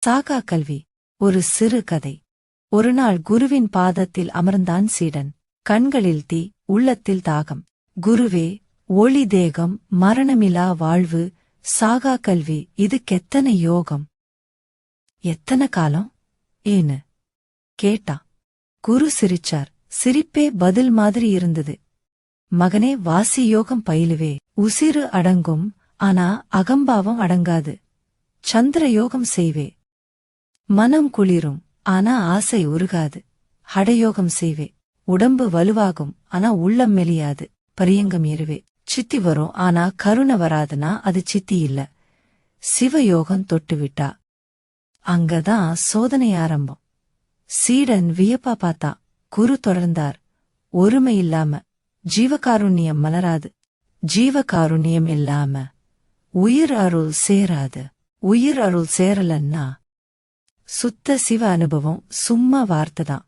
சாகா கல்வி. ஒரு சிறு கதை. ஒருநாள் குருவின் பாதத்தில் அமர்ந்தான் சீடன். கண்களில் தீ, உள்ளத்தில் தாகம். குருவே, ஒளி தேகம், மரணமிலா வாழ்வு, சாகா கல்வி, இதுக்கெத்தனை யோகம். எத்தனை காலம் ஏன்னு கேட்டா. குரு சிரிச்சார். சிரிப்பே பதில் மாதிரி இருந்தது. மகனே, வாசி யோகம் பயிலுவே, உசிறு அடங்கும், ஆனா அகம்பாவம் அடங்காது. சந்திர யோகம் செய்வே, மனம் குளிரும், ஆனா ஆசை உருகாது. ஹடயோகம் செய்வே, உடம்பு வலுவாகும், ஆனா உள்ளம் மெலியாது. பரியங்கம் ஏறுவே, சித்தி வரும், ஆனா கருணை வராதுனா அது சித்தி இல்ல. சிவயோகம் தொட்டுவிட்டா அங்கதான் சோதனை ஆரம்பம். சீடன் வியப்பா பார்த்தா. குரு தொடர்ந்தார். ஒருமை இல்லாம ஜீவகாருண்யம் மலராது. ஜீவகாருண்யம் இல்லாம உயிர் அருள் சேராது. உயிர் அருள் சேரலன்னா சுத்த சிவ அனுபவம் சும்மா வார்த்தைதான்.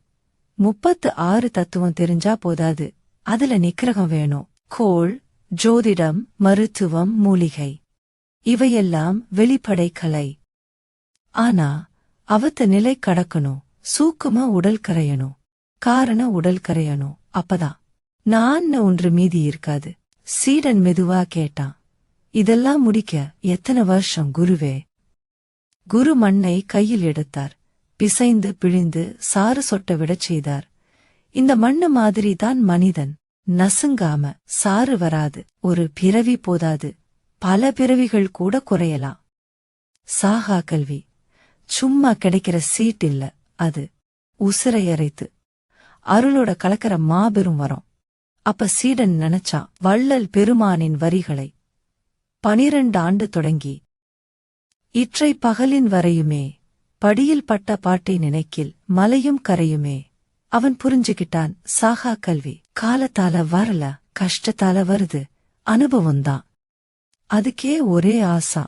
36 தத்துவம் தெரிஞ்சா போதாது, அதுல நிக்கிரகம் வேணும். கோள், ஜோதிடம், மருத்துவம், மூலிகை, இவையெல்லாம் வெளிப்படை கலை. ஆனா அவத்த நிலை கடக்கணும். சூக்கும உடல் கரையணும். காரண உடல் கரையணும். அப்பதான் நான் ஒன்று மீதி இருக்காது. சீடன் மெதுவா கேட்டான். இதெல்லாம் முடிக்க எத்தனை வருஷம் குருவே? குரு மண்ணை கையில் எடுத்தார். பிசைந்து பிழிந்து சாறு சொட்ட விடச் செய்தார். இந்த மண்ணு மாதிரிதான் மனிதன். நசுங்காம சாறு வராது. ஒரு பிறவி போதாது, பல பிறவிகள் கூட குறையலாம். சாகா கல்வி சும்மா கிடைக்கிற சீட் இல்ல, அது உசிரை அரைத்து அருளோட கலக்கிற மாபெரும் வரம். அப்ப சீடன் நினைச்சான் வள்ளல் பெருமானின் வரிகளை. 12 ஆண்டு தொடங்கி இற்றை பகலின் வரையுமே, படியில் பட்ட பாட்டை நினைக்கில் மலையும் கரையுமே. அவன் புரிஞ்சுகிட்டான், சாகா கல்வி காலத்தால வரல, கஷ்டத்தால வருது. அனுபவம்தான். அதுக்கே ஒரே ஆசா,